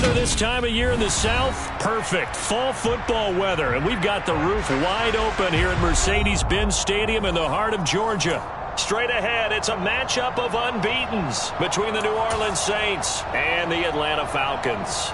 weather this time of year in the South? Perfect. Fall football weather. And we've got the roof wide open here at Mercedes-Benz Stadium in the heart of Georgia. Straight ahead, it's a matchup of unbeatens between the New Orleans Saints and the Atlanta Falcons.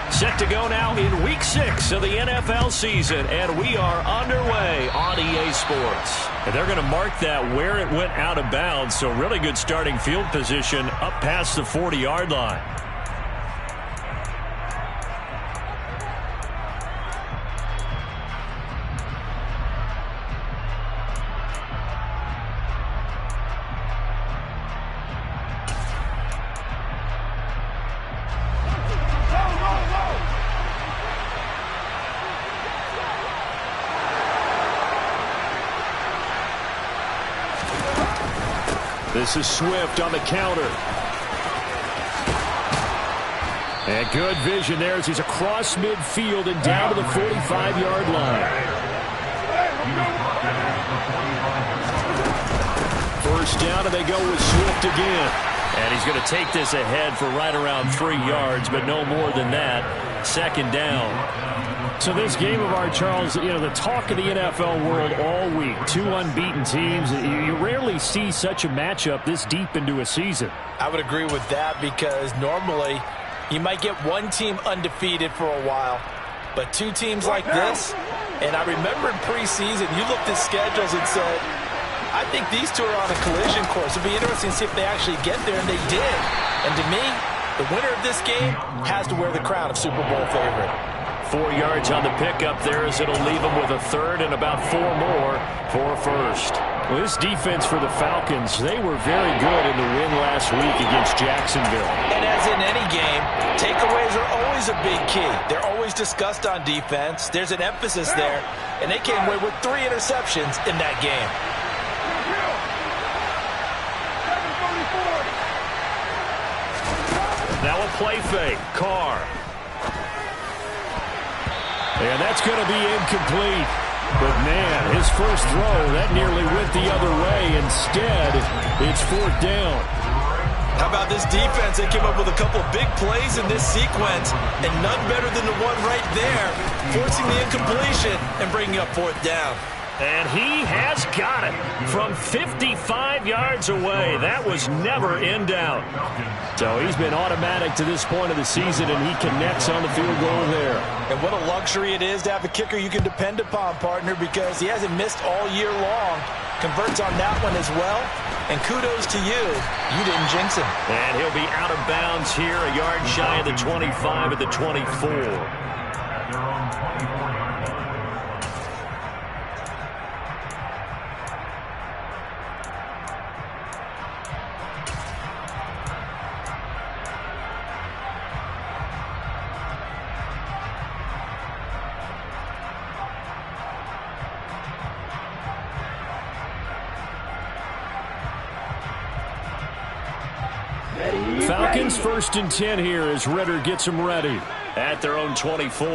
Set to go now in Week 6 of the NFL season, and we are underway on EA Sports. And they're going to mark that where it went out of bounds, so really good starting field position up past the 40-yard line. This is Swift on the counter. And good vision there as he's across midfield and down to the 45-yard line. First down, and they go with Swift again. And he's going to take this ahead for right around 3 yards, but no more than that. Second down. So this game of ours, Charles, you know, the talk of the NFL world all week. Two unbeaten teams. You rarely see such a matchup this deep into a season. I would agree with that because normally you might get one team undefeated for a while. But two teams like this, and I remember in preseason, you looked at schedules and said, I think these two are on a collision course. It'll be interesting to see if they actually get there, and they did. And to me, the winner of this game has to wear the crown of Super Bowl favorite. 4 yards on the pickup there as it'll leave them with a third and about 4 more for a first. Well, this defense for the Falcons, they were very good in the win last week against Jacksonville. And as in any game, takeaways are always a big key. They're always discussed on defense. There's an emphasis there, and they came away with 3 interceptions in that game. Now a play fake. Carr. And that's going to be incomplete. But, man, his first throw, that nearly went the other way. Instead, it's 4th down. How about this defense? They came up with a couple of big plays in this sequence, and none better than the one right there, forcing the incompletion and bringing up 4th down. And he has got it from 55 yards away. That was never in doubt. So he's been automatic to this point of the season, and he connects on the field goal there. And what a luxury it is to have a kicker you can depend upon, partner, because he hasn't missed all year long. Converts on that one as well. And kudos to you. You didn't jinx him. And he'll be out of bounds here, a yard shy of the 25 at the 24. Falcons 1st and 10 here as Ritter gets them ready at their own 24.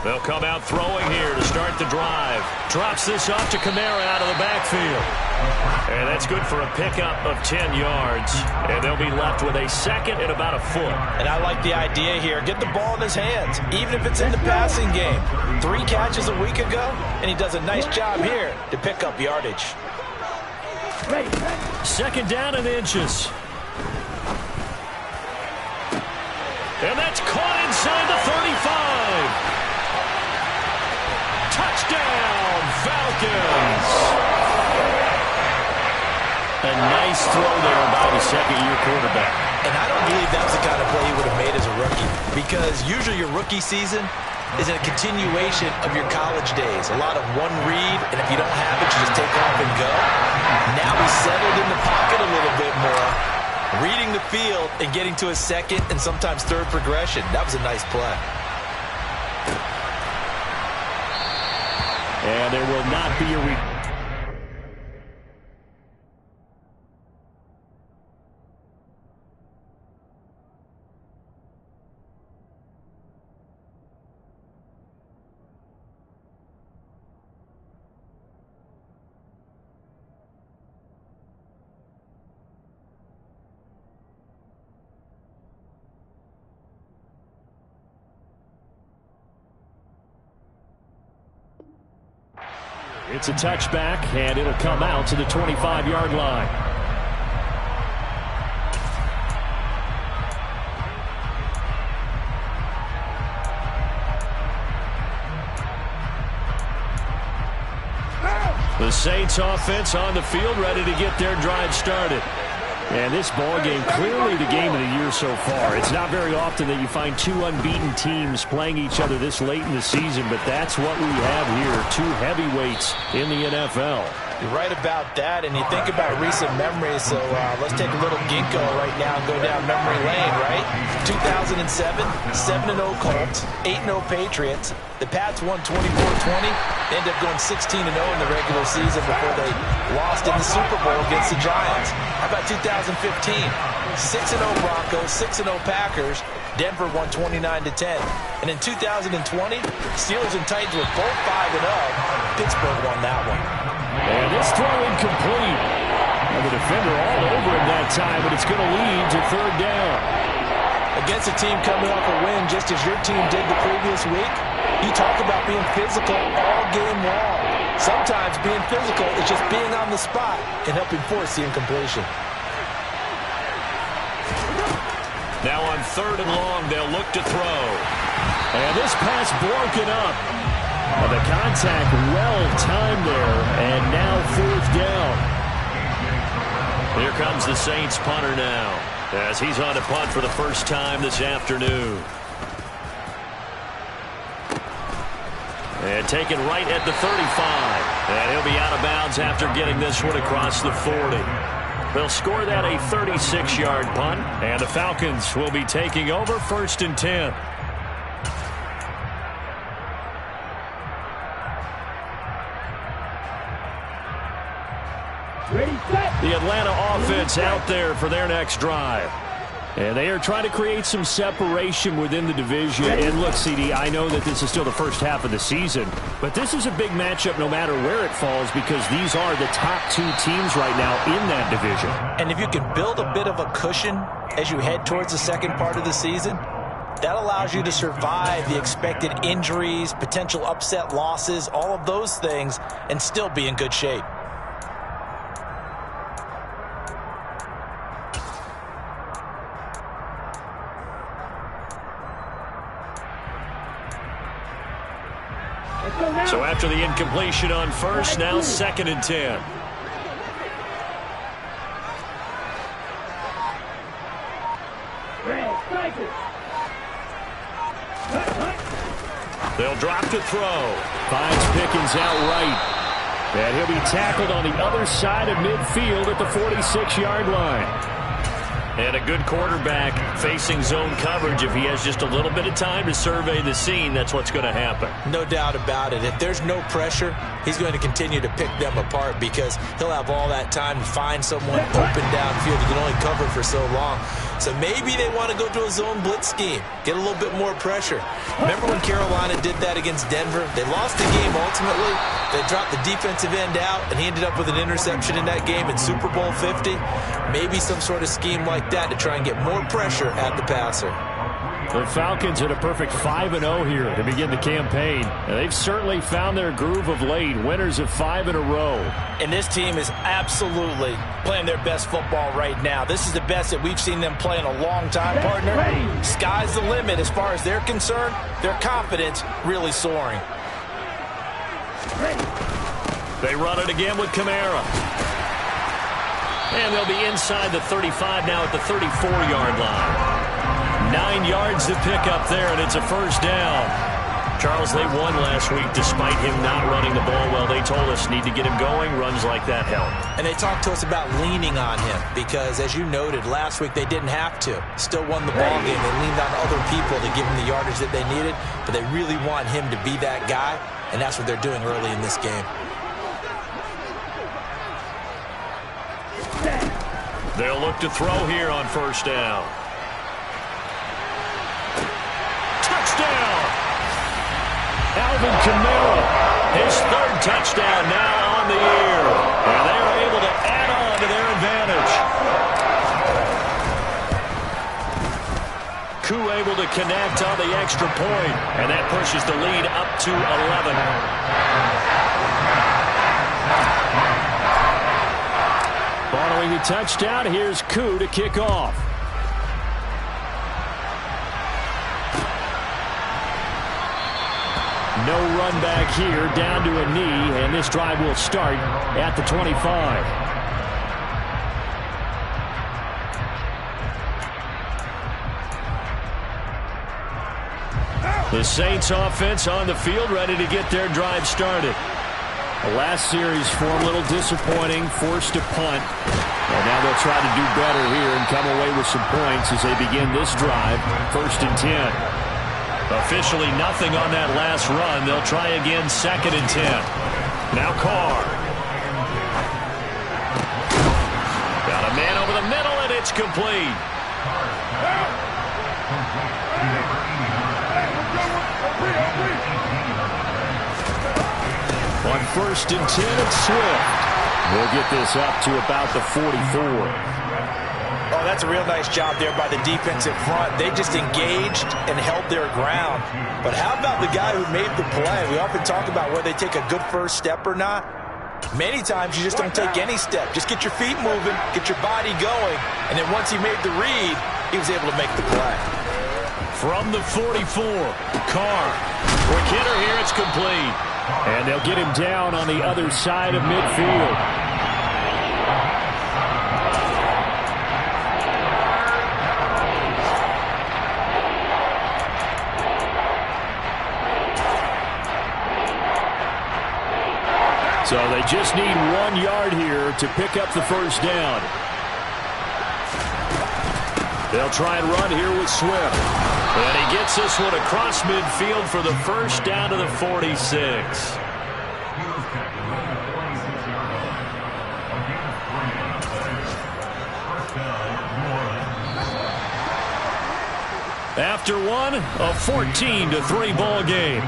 They'll come out throwing here to start the drive. Drops this off to Kamara out of the backfield. And that's good for a pickup of 10 yards. And they'll be left with a second and about a foot. And I like the idea here. Get the ball in his hands, even if it's in the passing game. 3 catches a week ago, and he does a nice job here to pick up yardage. Second down and inches. And that's caught inside the 35. Touchdown, Falcons. A nice throw there by the second-year quarterback. And I don't believe that was the kind of play he would have made as a rookie, because usually your rookie season is a continuation of your college days. A lot of one read, and if you don't have it, you just take off and go. Now he's settled in the pocket a little bit more, reading the field and getting to his second and sometimes third progression. That was a nice play. And there will not be a It's a touchback, and it'll come out to the 25-yard line. The Saints offense on the field, ready to get their drive started. And this ball game, clearly the game of the year so far. It's not very often that you find two unbeaten teams playing each other this late in the season, but that's what we have here, two heavyweights in the NFL. You're right about that, and you think about recent memories, so let's take a little ginkgo right now and go down memory lane, right? 2007, 7-0 Colts, 8-0 Patriots. The Pats won 24-20. They ended up going 16-0 in the regular season before they lost in the Super Bowl against the Giants. How about 2015? 6-0 Broncos, 6-0 Packers. Denver won 29-10. And in 2020, Steelers and Titans were both 5-0. Pittsburgh won that one. And this throw incomplete. And the defender all over him that time, but it's going to lead to third down. Against a team coming off a win just as your team did the previous week, you talk about being physical all game long. Sometimes being physical is just being on the spot and helping force the incompletion. Now on third and long, they'll look to throw. And this pass broken up. The contact well-timed there, and now fourth down. Here comes the Saints punter now, as he's on to punt for the first time this afternoon. And taken right at the 35. And he'll be out of bounds after getting this one across the 40. They'll score that a 36-yard punt, and the Falcons will be taking over 1st and 10. The Atlanta offense out there for their next drive. And they are trying to create some separation within the division. And look, CD, I know that this is still the first half of the season, but this is a big matchup no matter where it falls, because these are the top two teams right now in that division. And if you can build a bit of a cushion as you head towards the second part of the season, that allows you to survive the expected injuries, potential upset losses, all of those things, and still be in good shape. So after the incompletion on first, now 2nd and 10. They'll drop to throw. Finds Pickens outright. And he'll be tackled on the other side of midfield at the 46-yard line. And a good quarterback facing zone coverage. If he has just a little bit of time to survey the scene, that's what's going to happen. No doubt about it. If there's no pressure, he's going to continue to pick them apart, because he'll have all that time to find someone open downfield. He can only cover for so long. So maybe they want to go to a zone blitz scheme, get a little bit more pressure. Remember when Carolina did that against Denver? They lost the game ultimately. They dropped the defensive end out, and he ended up with an interception in that game in Super Bowl 50. Maybe some sort of scheme like that to try and get more pressure at the passer. The Falcons at a perfect 5-0 here to begin the campaign. And they've certainly found their groove of late, winners of 5 in a row. And this team is absolutely playing their best football right now. This is the best that we've seen them play in a long time, partner. Sky's the limit as far as they're concerned. Their confidence really soaring. They run it again with Kamara. And they'll be inside the 35 now at the 34-yard line. 9 yards to pick up there, and it's a first down. Charles, they won last week despite him not running the ball well. They told us need to get him going. Runs like that help. And they talked to us about leaning on him because, as you noted, last week they didn't have to. Still won the ball game. They leaned on other people to give him the yardage that they needed, but they really want him to be that guy, and that's what they're doing early in this game. They'll look to throw here on first down. Touchdown! Alvin Kamara, his third touchdown now on the year. And they are able to add on to their advantage. Koo able to connect on the extra point, and that pushes the lead up to 11. Following the touchdown, here's Koo to kick off. No run back here, down to a knee, and this drive will start at the 25. The Saints offense on the field, ready to get their drive started. The last series for a little disappointing, forced to punt. And now they'll try to do better here and come away with some points as they begin this drive, 1st and 10. Officially nothing on that last run. They'll try again, 2nd and 10. Now Carr. Got a man over the middle, and it's complete. On 1st and 10, it's Swift. We'll get this up to about the 44. Oh, that's a real nice job there by the defensive front. They just engaged and held their ground. But how about the guy who made the play? We often talk about whether they take a good first step or not. Many times you just don't take any step. Just get your feet moving, get your body going, and then once he made the read, he was able to make the play. From the 44, Carr. Quick hitter here, it's complete. And they'll get him down on the other side of midfield. So they just need 1 yard here to pick up the first down. They'll try and run here with Swift. And he gets this one across midfield for the first down to the 46. After one, a 14-3 ball game.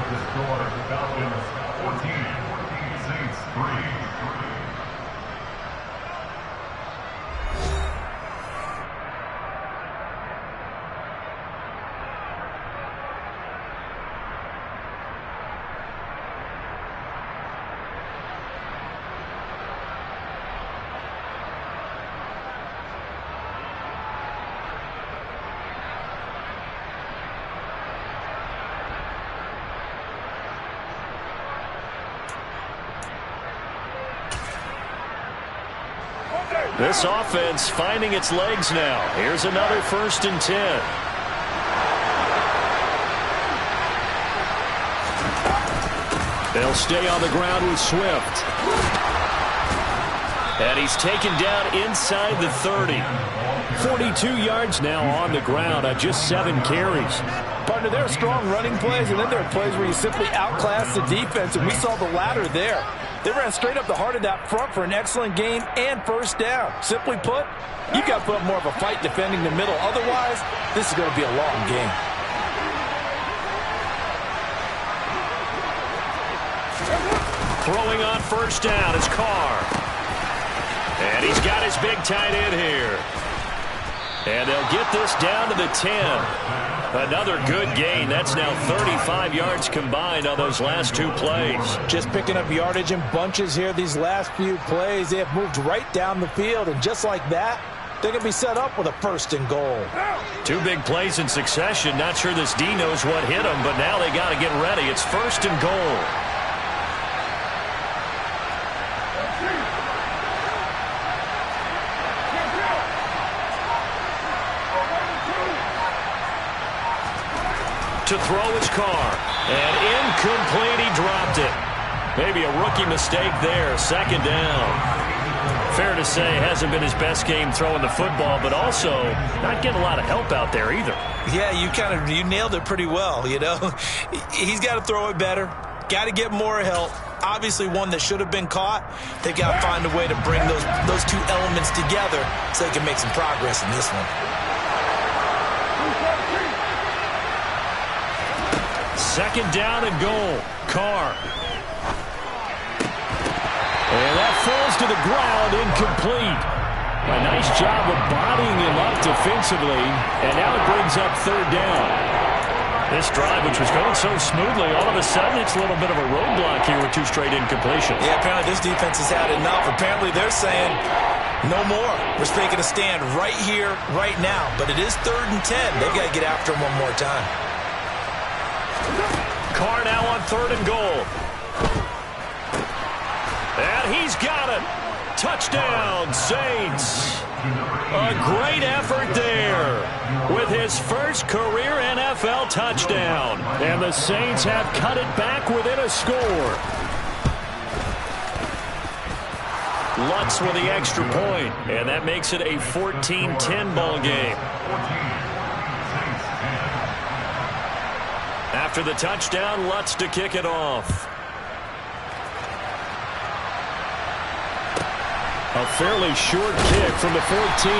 This offense finding its legs now. Here's another 1st and 10. They'll stay on the ground with Swift. And he's taken down inside the 30. 42 yards now on the ground on just 7 carries. Partner, there are strong running plays, and then there are plays where you simply outclass the defense, and we saw the latter there. They ran straight up the heart of that front for an excellent gain and first down. Simply put, you've got to put up more of a fight defending the middle. Otherwise, this is going to be a long game. Throwing on first down is Carr. And he's got his big tight end here. And they'll get this down to the 10. Another good gain. That's now 35 yards combined on those last 2 plays. Just picking up yardage in bunches here these last few plays. They have moved right down the field, and just like that, they're going to be set up with a 1st and goal. 2 big plays in succession. Not sure this D knows what hit them, but now they got to get ready. It's 1st and goal. To throw his car. And incomplete, he dropped it. Maybe a rookie mistake there. Second down. Fair to say, hasn't been his best game throwing the football, but also not getting a lot of help out there either. Yeah, you nailed it pretty well, you know. He's got to throw it better. Got to get more help. Obviously one that should have been caught. They've got to find a way to bring those two elements together so they can make some progress in this one. Second down and goal. Carr. And that falls to the ground, incomplete. A nice job of bodying him up defensively, and now it brings up third down. This drive, which was going so smoothly, all of a sudden it's a little bit of a roadblock here with two straight incompletions. Yeah, apparently this defense has had enough. Apparently they're saying, no more. We're taking a stand right here, right now. But it is 3rd and 10. They've got to get after him one more time. Carr now on 3rd and goal. And he's got it. Touchdown, Saints. A great effort there with his first career NFL touchdown. And the Saints have cut it back within a score. Lutz with the extra point, and that makes it a 14-10 ball game. After the touchdown, Lutz to kick it off. A fairly short kick from the 14.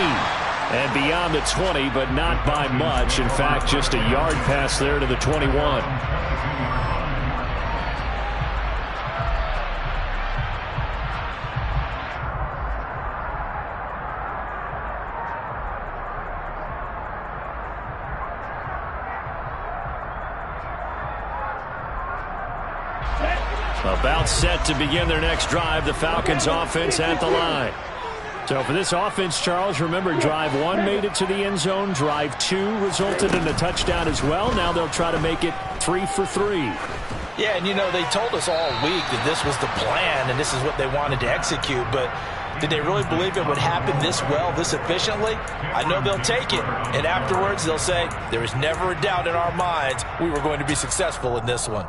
And beyond the 20, but not by much. In fact, just a yard pass there to the 21. About set to begin their next drive. The Falcons offense at the line. So for this offense, Charles, remember drive 1 made it to the end zone. Drive 2 resulted in a touchdown as well. Now they'll try to make it 3 for 3. Yeah, and you know, they told us all week that this was the plan and this is what they wanted to execute. But did they really believe it would happen this well, this efficiently? I know they'll take it. And afterwards they'll say, there was never a doubt in our minds we were going to be successful in this one.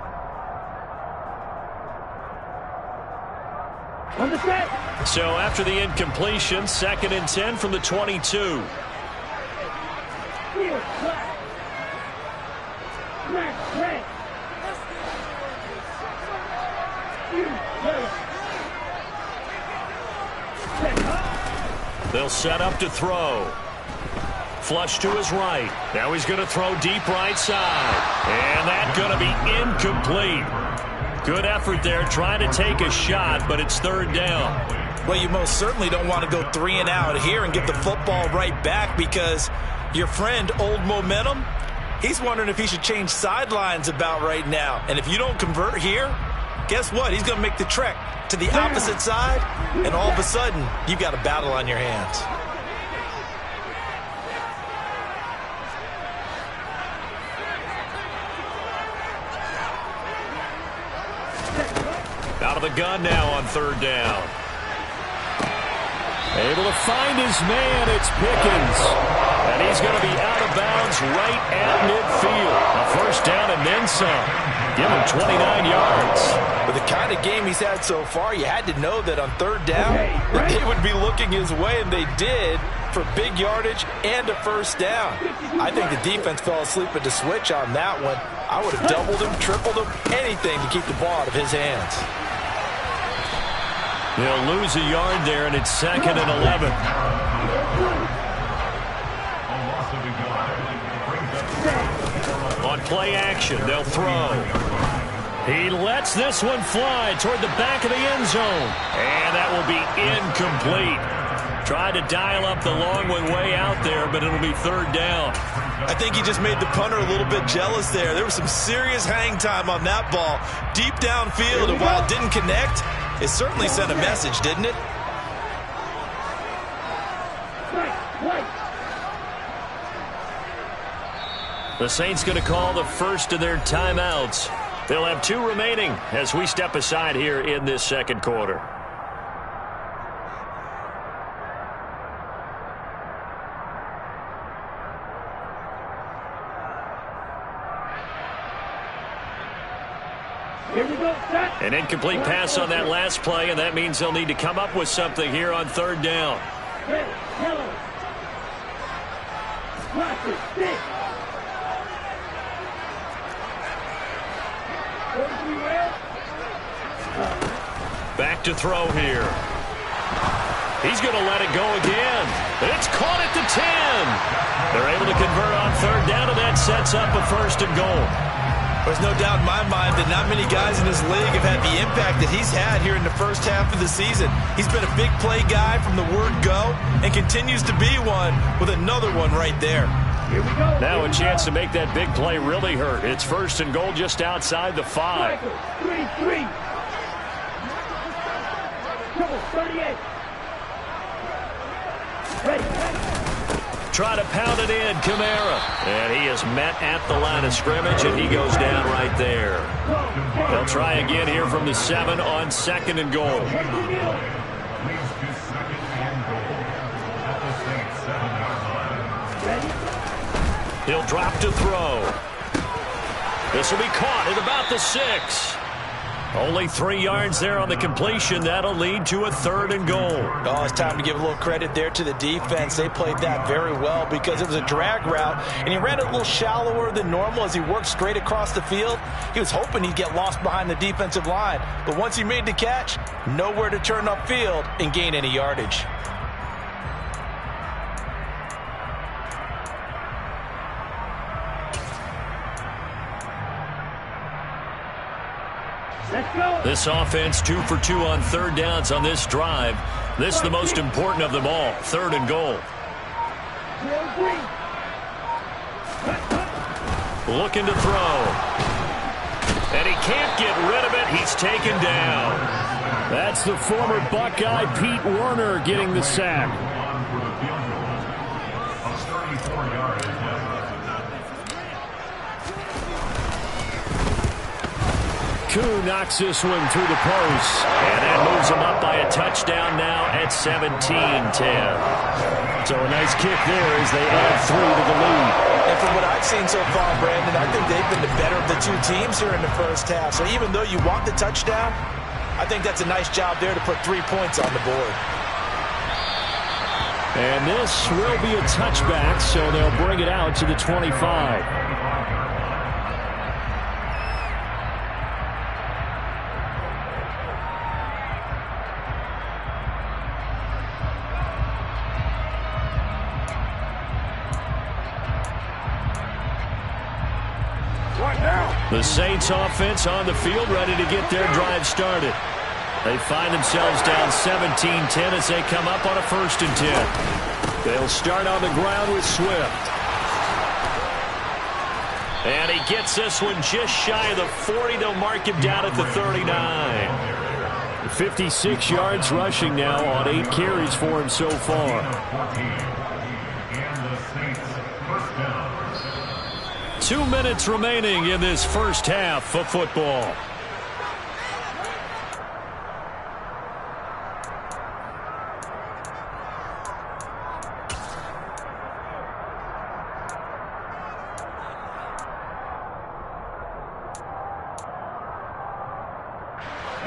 So after the incompletion, 2nd and 10 from the 22. They'll set up to throw. Flush to his right. Now he's going to throw deep right side. And that's going to be incomplete. Good effort there, trying to take a shot, but it's 3rd down. Well, you most certainly don't want to go 3 and out here and get the football right back because your friend, Old Momentum, he's wondering if he should change sidelines about right now. And if you don't convert here, guess what? He's going to make the trek to the opposite side, and all of a sudden, you've got a battle on your hands. Out of the gun now on 3rd down. Able to find his man. It's Pickens. And he's going to be out of bounds right at midfield. A first down and then some. Give him 29 yards. With the kind of game he's had so far, you had to know that on 3rd down, that they would be looking his way, and they did, for big yardage and a first down. I think the defense fell asleep at the switch on that one. I would have doubled him, tripled him, anything to keep the ball out of his hands. They'll lose a yard there, and it's 2nd and 11. On play action, they'll throw. He lets this one fly toward the back of the end zone. And that will be incomplete. Tried to dial up the long one way out there, but it'll be 3rd down. I think he just made the punter a little bit jealous there. There was some serious hang time on that ball. Deep downfield, and while it didn't connect, it certainly sent a message, didn't it? The Saints going to call the first of their timeouts. They'll have 2 remaining as we step aside here in this 2nd quarter. An incomplete pass on that last play, and that means they'll need to come up with something here on third down. Back to throw here. He's going to let it go again. It's caught at the 10. They're able to convert on third down, and that sets up a first and goal. There's no doubt in my mind that not many guys in this league have had the impact that he's had here in the first half of the season. He's been a big play guy from the word go and continues to be one with another one right there. Here we go. Now a chance to make that big play really hurt. It's first and goal just outside the 5. 3-3. Trouble, 38. Ready. Try to pound it in, Kamara. And he is met at the line of scrimmage, and he goes down right there. They'll try again here from the 7 on second and goal. He'll drop to throw. This will be caught at about the 6. Only 3 yards there on the completion. That'll lead to a third and goal. Oh, it's time to give a little credit there to the defense. They played that very well because it was a drag route, and he ran it a little shallower than normal as he worked straight across the field. He was hoping he'd get lost behind the defensive line, but once he made the catch, nowhere to turn upfield and gain any yardage. This offense 2 for 2 on third downs on this drive. This is the most important of them all, third and goal. Looking to throw. And he can't get rid of it. He's taken down. That's the former Buckeye Pete Werner getting the sack. Koo knocks this one through the post. And that moves him up by a touchdown now at 17-10. So a nice kick there as they add 3 to the lead. And from what I've seen so far, Brandon, I think they've been the better of the two teams here in the first half. So even though you want the touchdown, I think that's a nice job there to put 3 points on the board. And this will be a touchback, so they'll bring it out to the 25. The Saints offense on the field, ready to get their drive started. They find themselves down 17-10 as they come up on a first and 10. They'll start on the ground with Swift. And he gets this one just shy of the 40. They'll mark him down at the 39. 56 yards rushing now on 8 carries for him so far. 2 minutes remaining in this first half of football.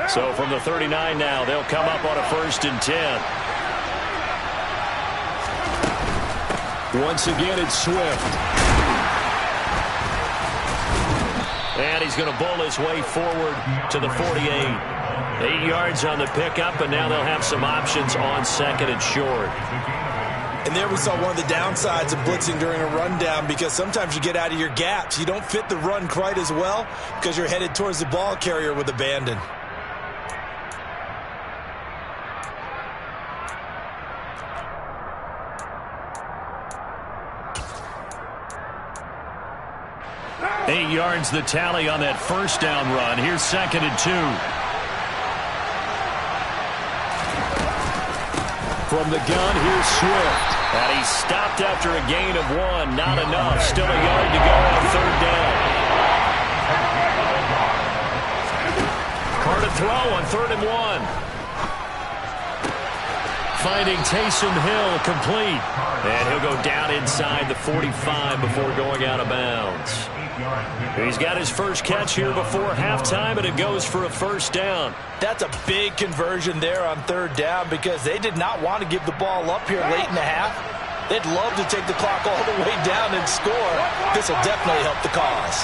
So from the 39 now, they'll come up on a first and 10. Once again, it's Swift. And he's going to bull his way forward to the 48. 8 yards on the pickup, and now they'll have some options on second and short. And there we saw one of the downsides of blitzing during a rundown, because sometimes you get out of your gaps. You don't fit the run quite as well because you're headed towards the ball carrier with abandon. Eight yards the tally on that first down run. Here's second and 2. From the gun, here's Swift. And he's stopped after a gain of 1. Not enough. Still a yard to go on third down. Carter throw on third and 1. Finding Taysom Hill complete. And he'll go down inside the 45 before going out of bounds. He's got his first catch here before halftime, and it goes for a first down. That's a big conversion there on third down because they did not want to give the ball up here late in the half. They'd love to take the clock all the way down and score. This will definitely help the cause.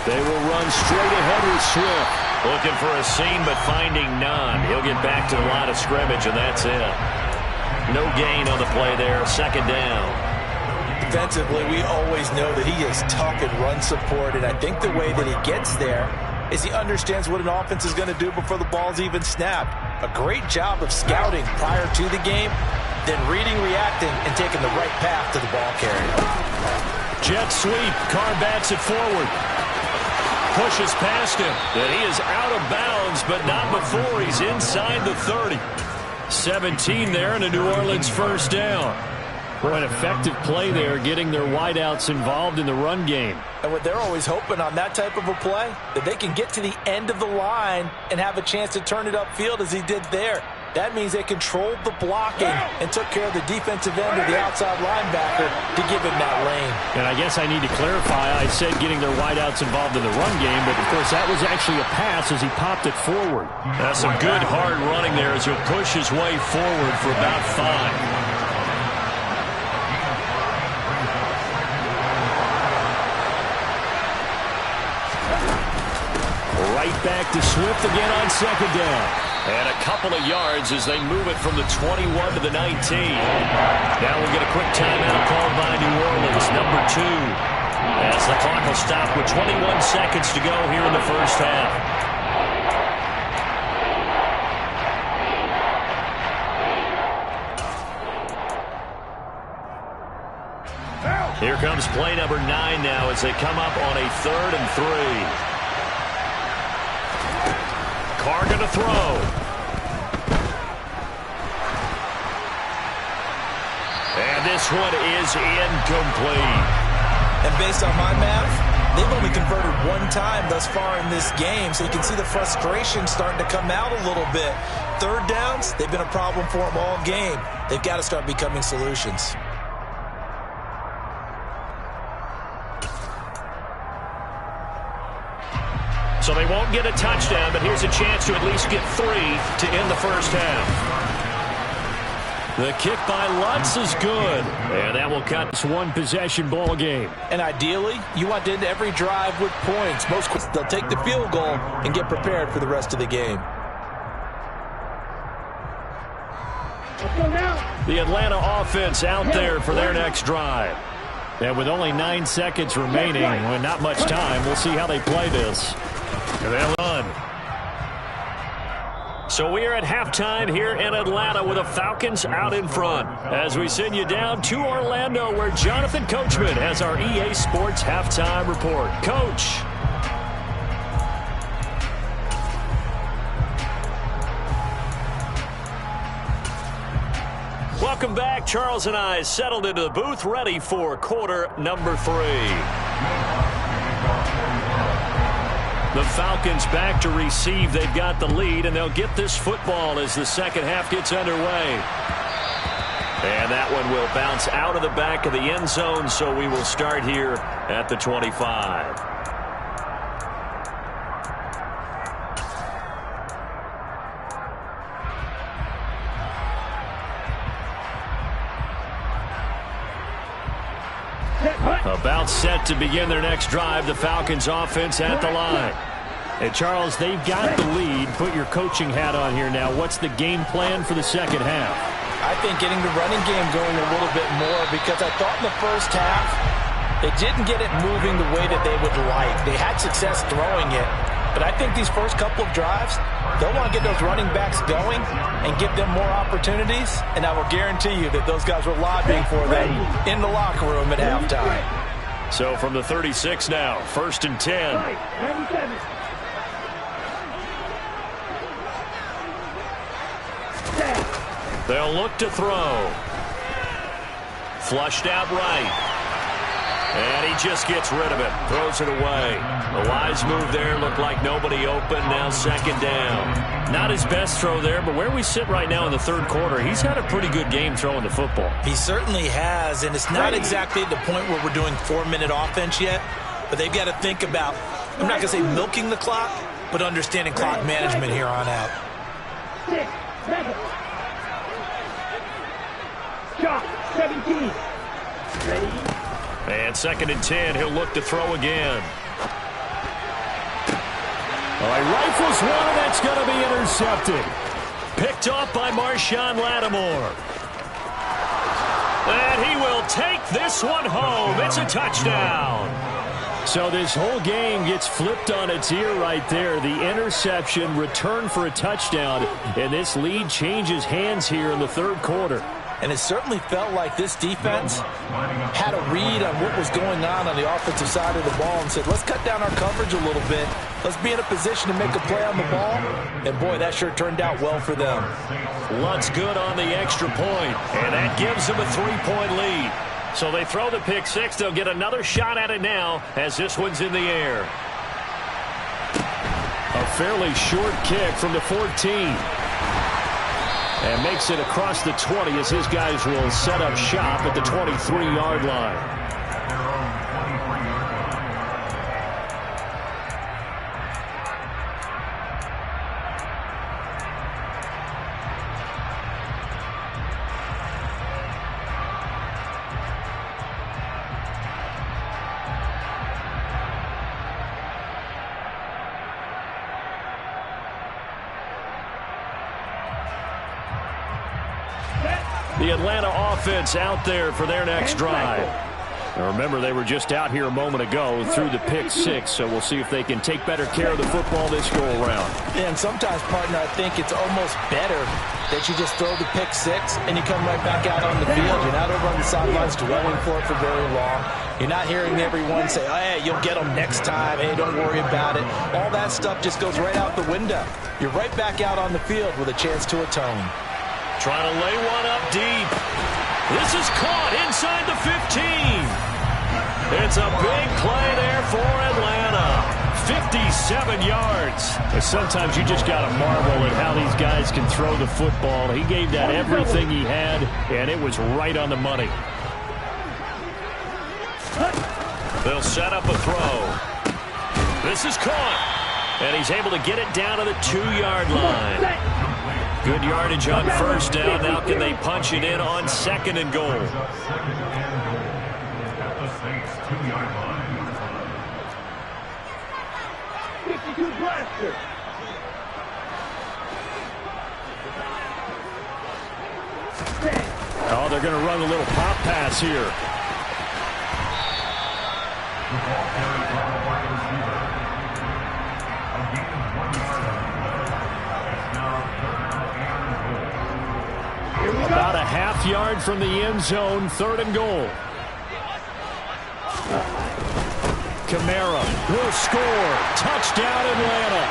They will run straight ahead with Swift. Looking for a seam, but finding none. He'll get back to the line of scrimmage, and that's it. No gain on the play there. Second down. Defensively, we always know that he is tough in run support, and I think the way that he gets there is he understands what an offense is going to do before the ball's even snapped. A great job of scouting prior to the game, then reading, reacting, and taking the right path to the ball carrier. Jet sweep. Carr bats it forward. Pushes past him. And he is out of bounds, but not before he's inside the 30. 17 there and a New Orleans first down. For an effective play there, getting their wideouts involved in the run game. And what they're always hoping on that type of a play, that they can get to the end of the line and have a chance to turn it upfield as he did there. That means they controlled the blocking and took care of the defensive end of the outside linebacker to give him that lane. And I guess I need to clarify, I said getting their wideouts involved in the run game, but of course that was actually a pass as he popped it forward. That's some good hard running there as he'll push his way forward for about 5. Right back to Swift again on second down. And a couple of yards as they move it from the 21 to the 19. Now we'll get a quick timeout called by New Orleans, number 2. As the clock will stop with 21 seconds to go here in the first half. Here comes play number 9 now as they come up on a 3rd and 3. Carr going to throw. And this one is incomplete. And based on my math, they've only converted one time thus far in this game, so you can see the frustration starting to come out a little bit. Third downs, they've been a problem for them all game. They've got to start becoming solutions. So they won't get a touchdown, but here's a chance to at least get 3 to end the first half. The kick by Lutz is good. And that will cut this one-possession ball game. And ideally, you want to end every drive with points. Most they'll take the field goal and get prepared for the rest of the game. The Atlanta offense out there for their next drive. And with only 9 seconds remaining, and not much time, we'll see how they play this. And they'll run. So we are at halftime here in Atlanta with the Falcons out in front. As we send you down to Orlando where Jonathan Coachman has our EA Sports halftime report. Coach. Welcome back. Charles and I settled into the booth ready for quarter number 3. The Falcons back to receive. They've got the lead, and they'll get this football as the second half gets underway. And that one will bounce out of the back of the end zone, so we will start here at the 25. About set to begin their next drive. The Falcons offense at the line. Hey, Charles, they've got the lead. Put your coaching hat on here now. What's the game plan for the second half? I think getting the running game going a little bit more because I thought in the first half they didn't get it moving the way that they would like. They had success throwing it, but I think these first couple of drives, they'll want to get those running backs going and give them more opportunities, and I will guarantee you that those guys were lobbying for them in the locker room at halftime. So from the 36 now, 1st and 10. They'll look to throw. Flushed out right. And he just gets rid of it. Throws it away. A wise move there. Looked like nobody open. Now second down. Not his best throw there, but where we sit right now in the third quarter, he's had a pretty good game throwing the football. He certainly has, and it's not exactly at the point where we're doing 4-minute offense yet, but they've got to think about, I'm not going to say milking the clock, but understanding clock management here on out. 6, 7. Shot, 17. Ready? And second and 10, he'll look to throw again. Well, he rifles one, and that's going to be intercepted. Picked off by Marshawn Lattimore. And he will take this one home. It's a touchdown. So this whole game gets flipped on its ear right there. The interception, return for a touchdown, and this lead changes hands here in the third quarter. And it certainly felt like this defense had a read on what was going on the offensive side of the ball and said, let's cut down our coverage a little bit. Let's be in a position to make a play on the ball. And, boy, that sure turned out well for them. Luntz good on the extra point, and that gives them a 3-point lead. So they throw the pick six. They'll get another shot at it now as this one's in the air. A fairly short kick from the 14. And makes it across the 20 as his guys will set up shop at the 23-yard line. The Atlanta offense out there for their next drive. Now remember, they were just out here a moment ago through the pick six, so we'll see if they can take better care of the football this go-around. And sometimes, partner, I think it's almost better that you just throw the pick six and you come right back out on the field. You're not over on the sidelines dwelling for it for very long. You're not hearing everyone say, oh, hey, you'll get them next time. Hey, don't worry about it. All that stuff just goes right out the window. You're right back out on the field with a chance to atone. Trying to lay one up deep. This is caught inside the 15. It's a big play there for Atlanta. 57 yards. But sometimes you just got to marvel at how these guys can throw the football. He gave that everything he had, and it was right on the money. They'll set up a throw. This is caught. And he's able to get it down to the 2-yard line. Good yardage on first down. Now can they punch it in on second and goal? Oh, they're going to run a little pop pass here. About a half-yard from the end zone, third and goal. Kamara will score. Touchdown, Atlanta.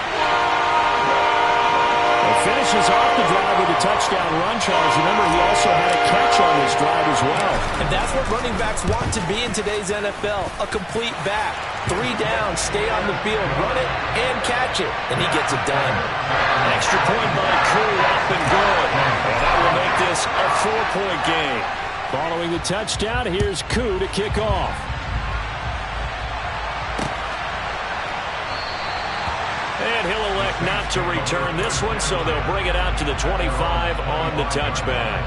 Well, finishes off the drive with a touchdown run, Charles. Remember, he also had a catch on this drive as well. And that's what running backs want to be in today's NFL, a complete back. 3 downs, stay on the field, run it, and catch it. And he gets it done. Extra point by Koo, up and good. And that will make this a 4-point game. Following the touchdown, here's Koo to kick off. And he'll elect not to return this one, so they'll bring it out to the 25 on the touchback.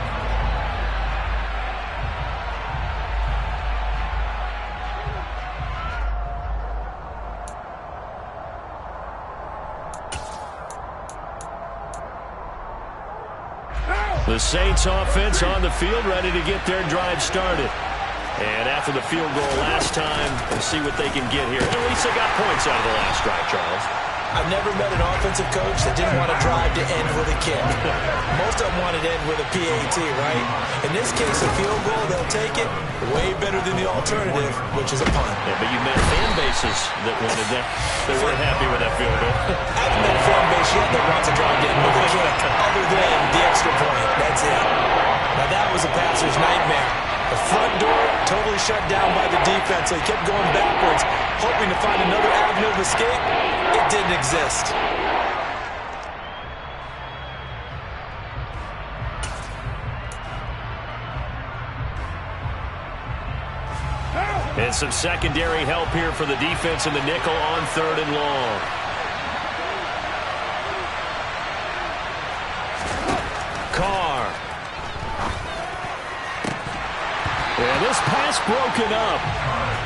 The Saints offense on the field, ready to get their drive started. And after the field goal last time, we'll see what they can get here. At least they got points out of the last drive, Charles. I've never met an offensive coach that didn't want to drive to end with a kick. Most of them wanted to end with a PAT, right? In this case, a field goal, they'll take it. Way better than the alternative, which is a punt. Yeah, but you met fan bases that wanted that. They weren't happy with that field goal. I haven't met a fan base yet that wants to drive to end with a kick, other than the extra point. That's it. Now, that was a passer's nightmare. The front door totally was shut down by the defense, so he kept going backwards, hoping to find another avenue of escape. It didn't exist. And some secondary help here for the defense in the nickel on 3rd and long. Carr. And this pass broken up.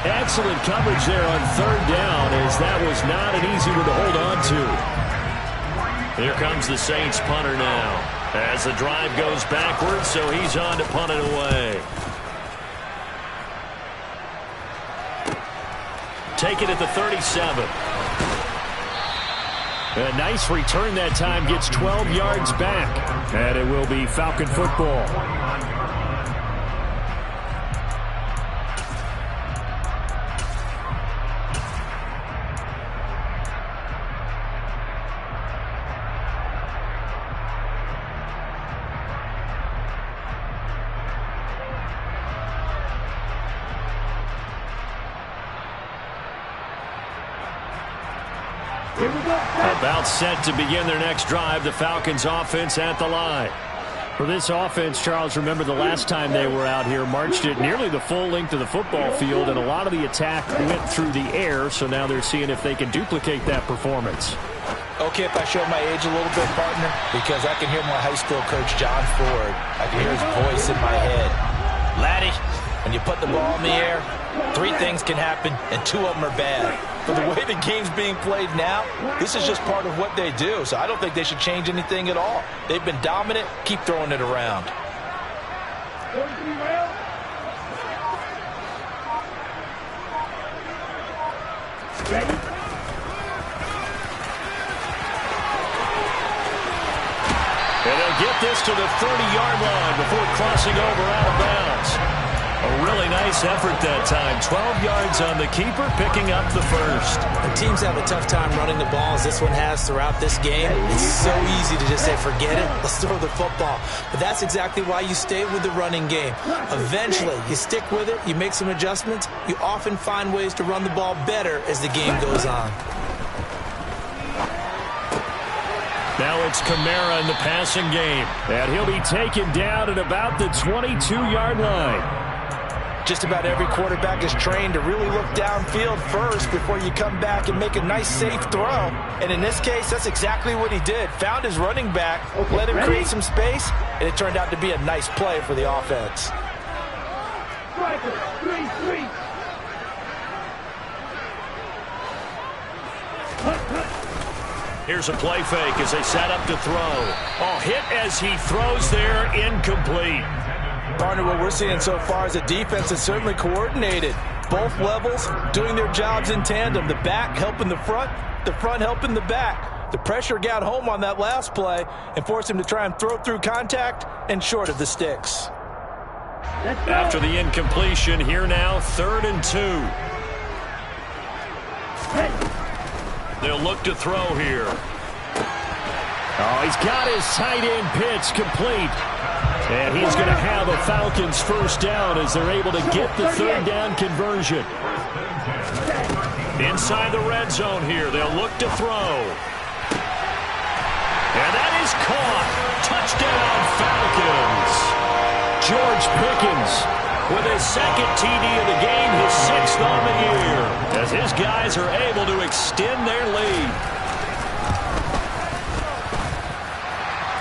Excellent coverage there on 3rd down, as that was not an easy one to hold on to. Here comes the Saints punter now, as the drive goes backwards, so he's on to punt it away. Take it at the 37. A nice return that time, gets 12 yards back. And it will be Falcon football. About set to begin their next drive, the Falcons offense at the line. For this offense, Charles, remember the last time they were out here, marched it nearly the full length of the football field, and a lot of the attack went through the air, so now they're seeing if they can duplicate that performance. Okay, if I show my age a little bit, partner, because I can hear my high school coach, John Ford. I can hear his voice in my head. Laddie, when you put the ball in the air, 3 things can happen, and 2 of them are bad. For the way the game's being played now, this is just part of what they do, so I don't think they should change anything at all. They've been dominant. Keep throwing it around. Ready? And they'll get this to the 30-yard line before crossing over out of bounds. A really nice effort that time. 12 yards on the keeper, picking up the first. When teams have a tough time running the ball, as this one has throughout this game, it's so easy to just say, forget it, let's throw the football. But that's exactly why you stay with the running game. Eventually, you stick with it, you make some adjustments, you often find ways to run the ball better as the game goes on. Now it's Kamara in the passing game. And he'll be taken down at about the 22-yard line. Just about every quarterback is trained to really look downfield first before you come back and make a nice, safe throw. And in this case, that's exactly what he did. Found his running back, let him create some space, and it turned out to be a nice play for the offense. Striker, 3-3. Here's a play fake as they set up to throw. Oh, hit as he throws there, incomplete. Partner, what we're seeing so far is a defense that's certainly coordinated. Both levels doing their jobs in tandem. The back helping the front helping the back. The pressure got home on that last play and forced him to try and throw through contact and short of the sticks. After the incompletion, here now, 3rd and 2. They'll look to throw here. Oh, he's got his tight end pitch complete. And he's going to have a Falcons first down as they're able to get the 3rd down conversion. Inside the red zone here, they'll look to throw. And that is caught. Touchdown, Falcons. George Pickens with his 2nd TD of the game, his 6th on the year, as his guys are able to extend their lead.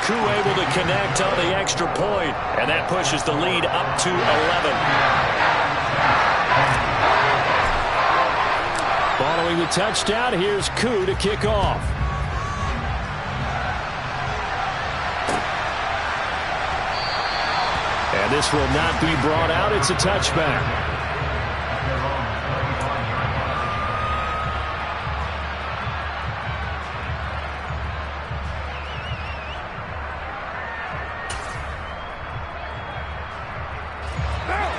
Koo able to connect on the extra point, and that pushes the lead up to 11. Following the touchdown, here's Koo to kick off. And this will not be brought out. It's a touchback.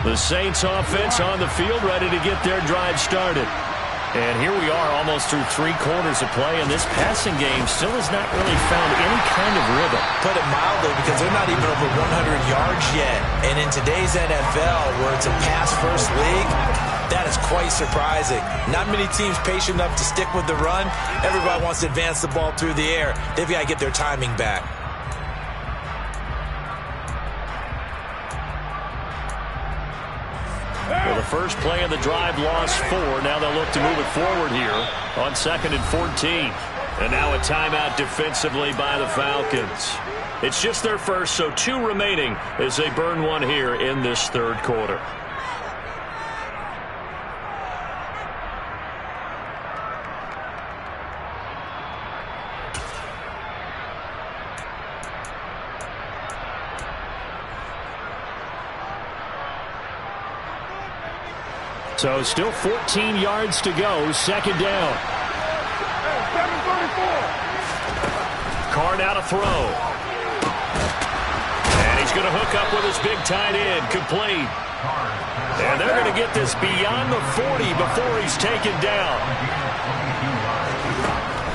The Saints offense on the field, ready to get their drive started. And here we are almost through 3 quarters of play, and this passing game still has not really found any kind of rhythm. Put it mildly, because they're not even over 100 yards yet. And in today's NFL, where it's a pass-first league, that is quite surprising. Not many teams patient enough to stick with the run. Everybody wants to advance the ball through the air. They've got to get their timing back. Well, the first play of the drive lost 4. Now they'll look to move it forward here on 2nd and 14. And now a timeout defensively by the Falcons. It's just their first, so 2 remaining as they burn one here in this 3rd quarter. So still 14 yards to go, 2nd down. Carr now to throw. And he's going to hook up with his big tight end, complete. And they're going to get this beyond the 40 before he's taken down.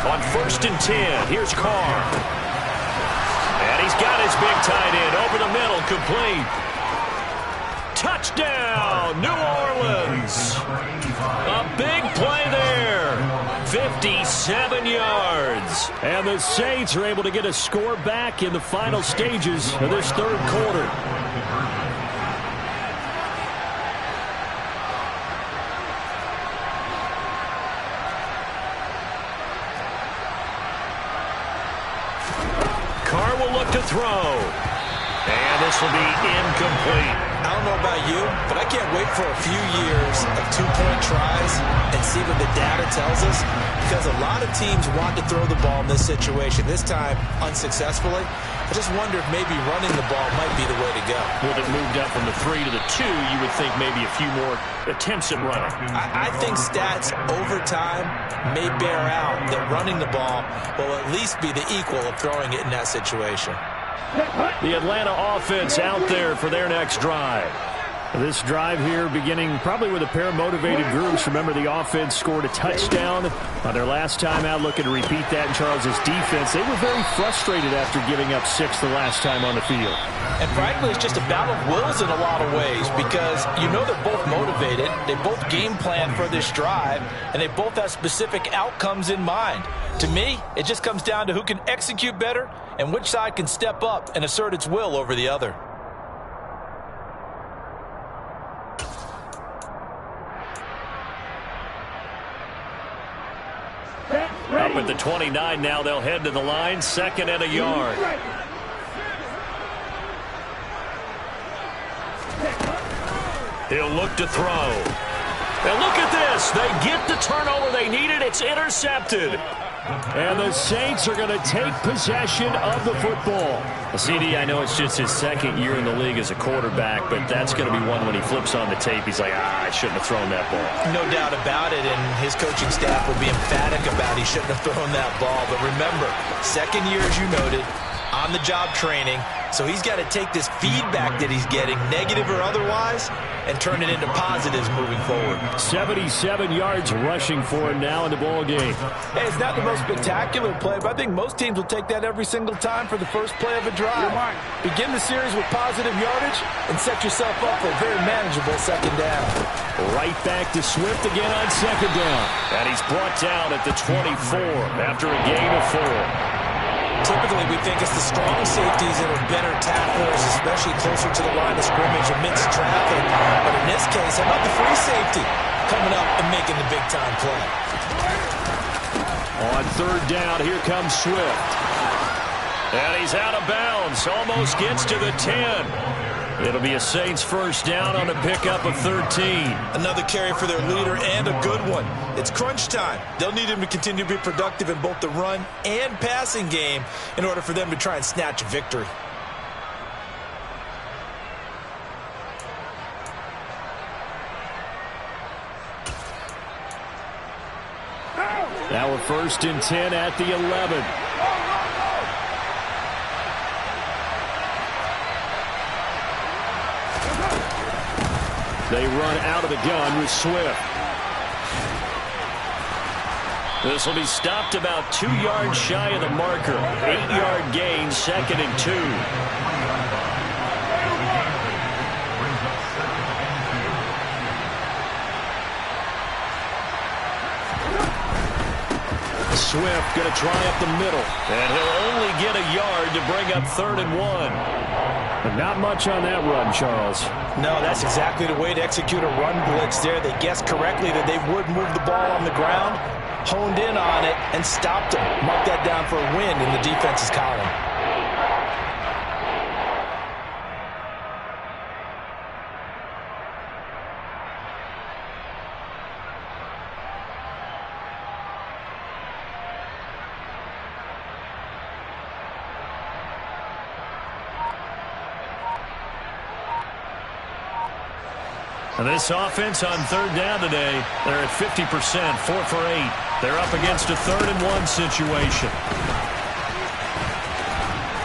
On 1st and 10, here's Carr. And he's got his big tight end over the middle, complete. Touchdown, New Orleans. A big play there. 57 yards. And the Saints are able to get a score back in the final stages of this 3rd quarter. Carr will look to throw. And this will be incomplete. I don't know about you, but I can't wait for a few years of 2-point tries and see what the data tells us, because a lot of teams want to throw the ball in this situation. This time, unsuccessfully. I just wonder if maybe running the ball might be the way to go. With it moved up from the 3 to the 2, you would think maybe a few more attempts at running. I think stats over time may bear out that running the ball will at least be the equal of throwing it in that situation. The Atlanta offense out there for their next drive. This drive here beginning probably with a pair of motivated groups. Remember, the offense scored a touchdown on their last time out. Looking to repeat that in Charles's defense. They were very frustrated after giving up 6 the last time on the field. And frankly, it's just a battle of wills in a lot of ways, because you know they're both motivated. They both game plan for this drive, and they both have specific outcomes in mind. To me, it just comes down to who can execute better and which side can step up and assert its will over the other. Up at the 29 now, they'll head to the line, 2nd and a yard. He'll look to throw. And look at this. They get the turnover they needed. It's intercepted. And the Saints are going to take possession of the football. CD, I know it's just his 2nd year in the league as a quarterback, but that's going to be one when he flips on the tape. He's like, I shouldn't have thrown that ball. No doubt about it, and his coaching staff will be emphatic about he shouldn't have thrown that ball. But remember, 2nd year, as you noted, on-the-job training. So he's got to take this feedback that he's getting, negative or otherwise, and turn it into positives moving forward. 77 yards rushing for him now in the ball game. Hey, it's not the most spectacular play, but I think most teams will take that every single time for the first play of a drive. Begin the series with positive yardage and set yourself up for a very manageable 2nd down. Right back to Swift again on 2nd down. And he's brought down at the 24 after a gain of 4. Typically, we think it's the strong safeties that are better tacklers, especially closer to the line of scrimmage amidst traffic. But in this case, how about the free safety coming up and making the big-time play? On 3rd down, here comes Swift. And he's out of bounds, almost gets to the 10. It'll be a Saints 1st down on a pickup of 13. Another carry for their leader, and a good one. It's crunch time. They'll need him to continue to be productive in both the run and passing game in order for them to try and snatch a victory. Now a 1st and 10 at the 11. They run out of the gun with Swift. This will be stopped about 2 yards shy of the marker. 8-yard gain, 2nd and 2. Swift going to try up the middle. And he'll only get a yard to bring up 3rd and 1. But not much on that run, Charles. No, that's exactly the way to execute a run blitz there. They guessed correctly that they would move the ball on the ground, honed in on it, and stopped them. Mark that down for a win in the defense's column. And this offense on 3rd down today, they're at 50%, 4 for 8. They're up against a 3rd and 1 situation.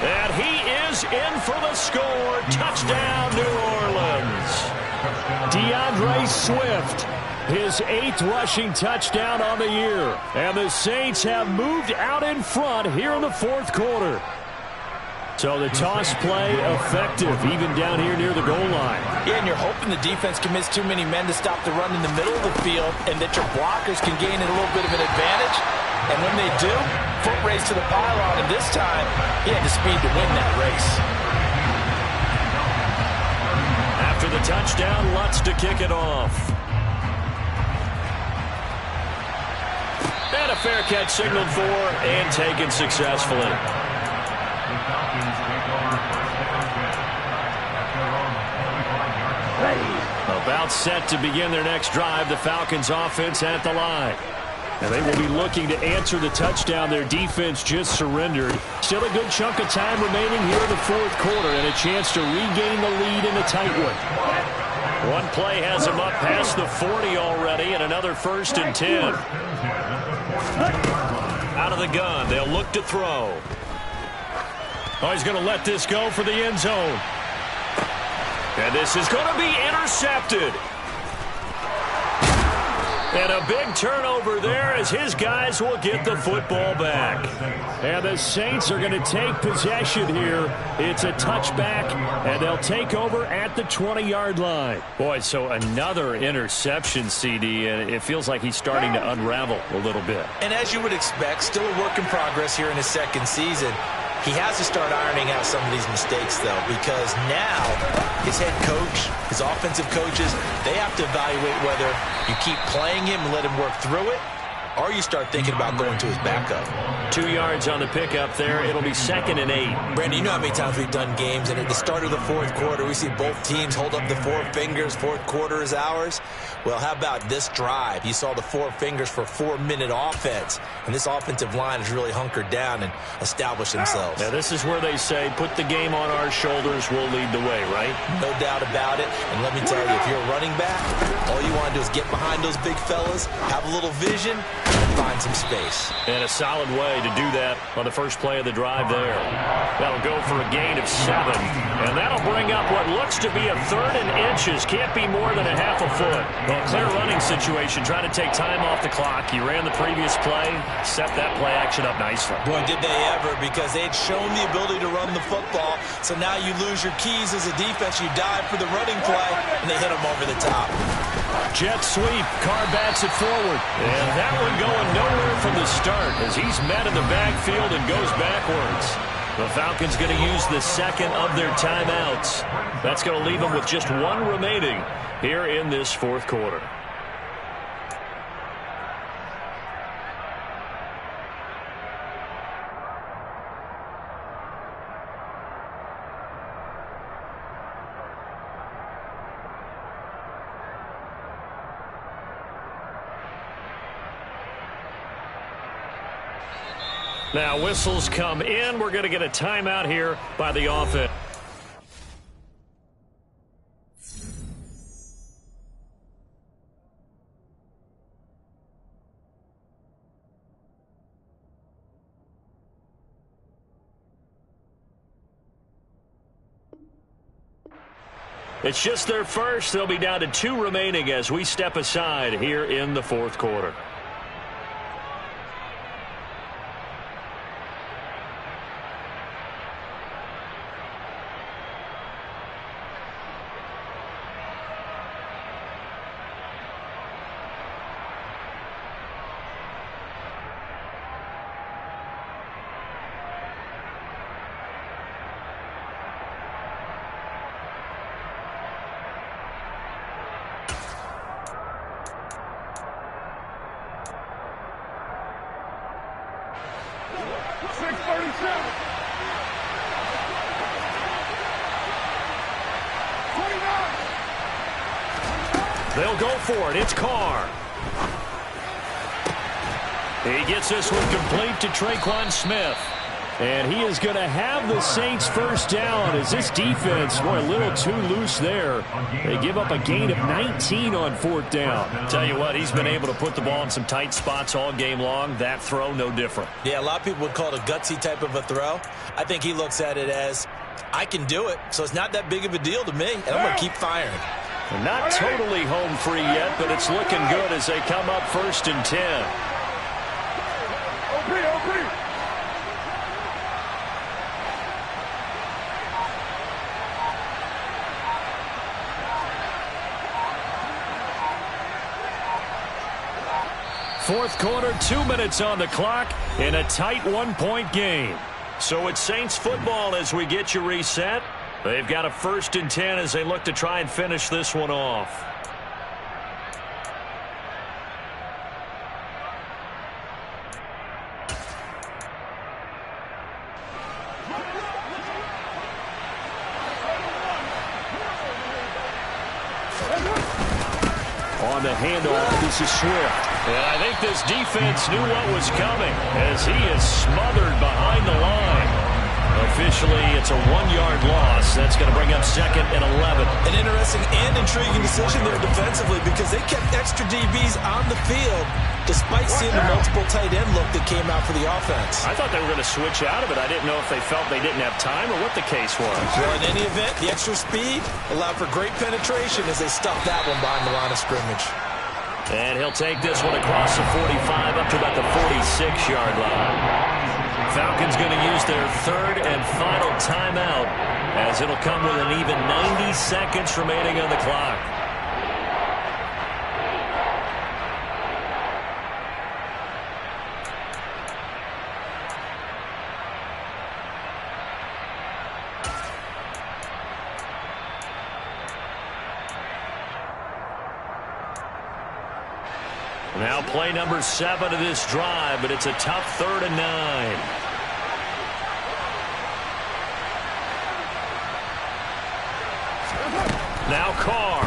And he is in for the score. Touchdown, New Orleans. DeAndre Swift, his 8th rushing touchdown on the year. And the Saints have moved out in front here in the 4th quarter. So the toss play effective, even down here near the goal line. Yeah, and you're hoping the defense commits too many men to stop the run in the middle of the field and that your blockers can gain a little bit of an advantage. And when they do, foot race to the pylon, and this time, he had the speed to win that race. After the touchdown, Lutz to kick it off. And a fair catch signaled for and taken successfully. About set to begin their next drive, the Falcons offense at the line. And they will be looking to answer the touchdown their defense just surrendered. Still a good chunk of time remaining here in the 4th quarter and a chance to regain the lead in a tight one. One play has him up past the 40 already and another 1st and 10. Out of the gun, they'll look to throw. Oh, he's going to let this go for the end zone. And this is going to be intercepted. And a big turnover there as his guys will get the football back. And the Saints are going to take possession here. It's a touchback, and they'll take over at the 20-yard line. Boy, so another interception, CD, and it feels like he's starting to unravel a little bit. And as you would expect, still a work in progress here in his 2nd season. He has to start ironing out some of these mistakes, though, because now his head coach, his offensive coaches, they have to evaluate whether you keep playing him and let him work through it, or you start thinking about going to his backup. 2 yards on the pickup there. It'll be 2nd and 8. Brandon, you know how many times we've done games, and at the start of the 4th quarter, we see both teams hold up the 4 fingers, 4th quarter is ours. Well, how about this drive? You saw the 4 fingers for a 4-minute offense, and this offensive line has really hunkered down and established themselves. Now, this is where they say, put the game on our shoulders, we'll lead the way, right? No doubt about it, and let me tell you, if you're a running back, all you want to do is get behind those big fellas, have a little vision, and find some space. And a solid way to do that on the first play of the drive there. That'll go for a gain of 7, and that'll bring up what looks to be a 3rd and inches. Can't be more than a half a foot. Well, clear running situation, trying to take time off the clock. He ran the previous play, set that play action up nicely. Boy, did they ever, because they had shown the ability to run the football, so now you lose your keys as a defense. You dive for the running play, and they hit them over the top. Jet sweep, Carr bats it forward. And that one going nowhere from the start as he's met in the backfield and goes backwards. The Falcons going to use the 2nd of their timeouts. That's going to leave them with just 1 remaining here in this 4th quarter. Now whistles come in. We're going to get a timeout here by the offense. It's just their first. They'll be down to 2 remaining as we step aside here in the 4th quarter. 637. 29. They'll go for it. It's Carr. He gets this one complete to Traquan Smith. And he is going to have the Saints first down as this defense, boy, a little too loose there. They give up a gain of 19 on fourth down. Tell you what, he's been able to put the ball in some tight spots all game long. That throw, no different. Yeah, a lot of people would call it a gutsy type of a throw. I think he looks at it as, I can do it, so it's not that big of a deal to me, and I'm going to keep firing. Not totally home free yet, but it's looking good as they come up 1st and 10. OP. Fourth quarter, 2 minutes on the clock in a tight 1-point game. So it's Saints football as we get you reset. They've got a 1st and 10 as they look to try and finish this one off. On the handoff, this is Swift. And I think this defense knew what was coming as he is smothered behind the line. Officially, it's a 1-yard loss. That's going to bring up 2nd and 11. An interesting and intriguing decision there defensively because they kept extra DBs on the field despite seeing the multiple tight end look that came out for the offense. I thought they were going to switch out of it. I didn't know if they felt they didn't have time or what the case was. Well, in any event, the extra speed allowed for great penetration as they stuffed that one behind the line of scrimmage. And he'll take this one across the 45 up to about the 46-yard line. Falcons going to use their 3rd and final timeout as it'll come with an even 90 seconds remaining on the clock. Now play number 7 of this drive, but it's a tough 3rd and 9. Now Carr.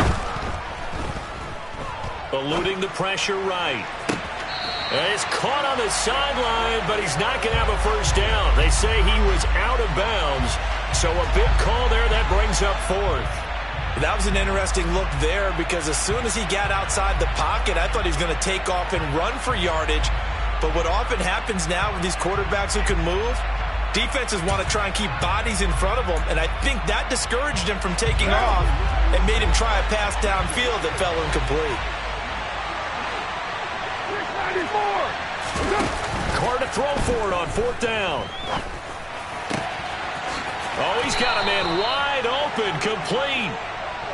Eluding the pressure right. And he's caught on the sideline, but he's not going to have a first down. They say he was out of bounds, so a big call there that brings up 4th. That was an interesting look there because as soon as he got outside the pocket, I thought he was going to take off and run for yardage. But what often happens now with these quarterbacks who can move, defenses want to try and keep bodies in front of them, and I think that discouraged him from taking off and made him try a pass downfield that fell incomplete. 694. Carr to throw for it on 4th down. Oh, he's got a man wide open, complete.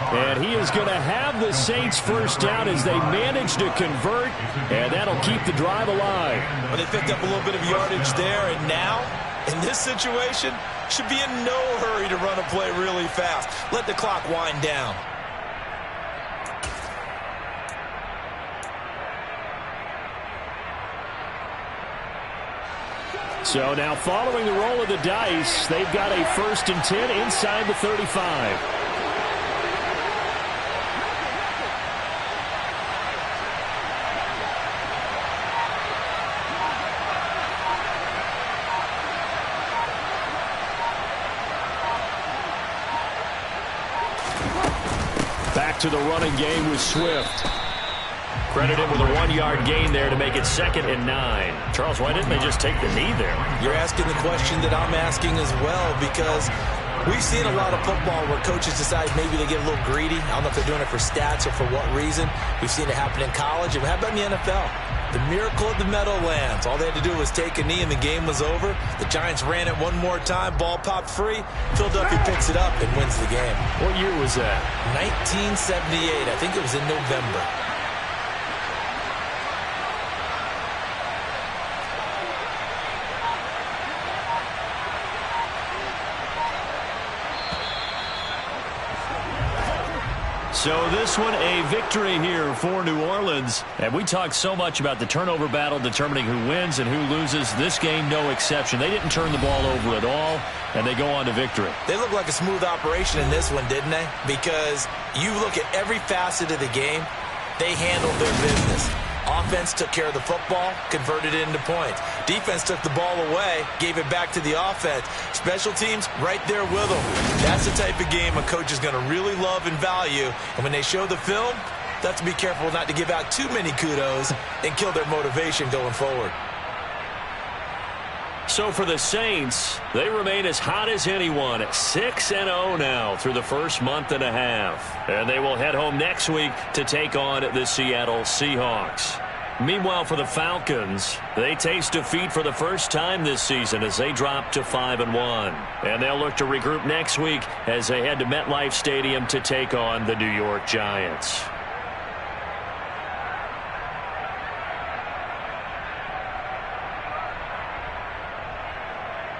And he is going to have the Saints first down as they manage to convert, and that'll keep the drive alive. Well, they picked up a little bit of yardage there, and now, in this situation, should be in no hurry to run a play really fast. Let the clock wind down. So now following the roll of the dice, they've got a 1st and 10 inside the 35. Back to the running game with Swift. Credit him with a 1-yard gain there to make it 2nd and 9. Charles, why didn't they just take the knee there? You're asking the question that I'm asking as well because we've seen a lot of football where coaches decide maybe they get a little greedy. I don't know if they're doing it for stats or for what reason. We've seen it happen in college. And how about in the NFL? The miracle of the Meadowlands. All they had to do was take a knee and the game was over. The Giants ran it one more time. Ball popped free. Philadelphia picks it up and wins the game. What year was that? 1978. I think it was in November. So this one a victory here for New Orleans. And we talked so much about the turnover battle determining who wins and who loses. This game, no exception. They didn't turn the ball over at all, and they go on to victory. They look like a smooth operation in this one, didn't they? Because you look at every facet of the game, they handled their business. Offense took care of the football, converted it into points. Defense took the ball away, gave it back to the offense. Special teams, right there with them. That's the type of game a coach is going to really love and value. And when they show the film, they have to be careful not to give out too many kudos and kill their motivation going forward. So for the Saints, they remain as hot as anyone at 6-0 now through the first month and a half. And they will head home next week to take on the Seattle Seahawks. Meanwhile, for the Falcons, they taste defeat for the first time this season as they drop to 5-1. And they'll look to regroup next week as they head to MetLife Stadium to take on the New York Giants.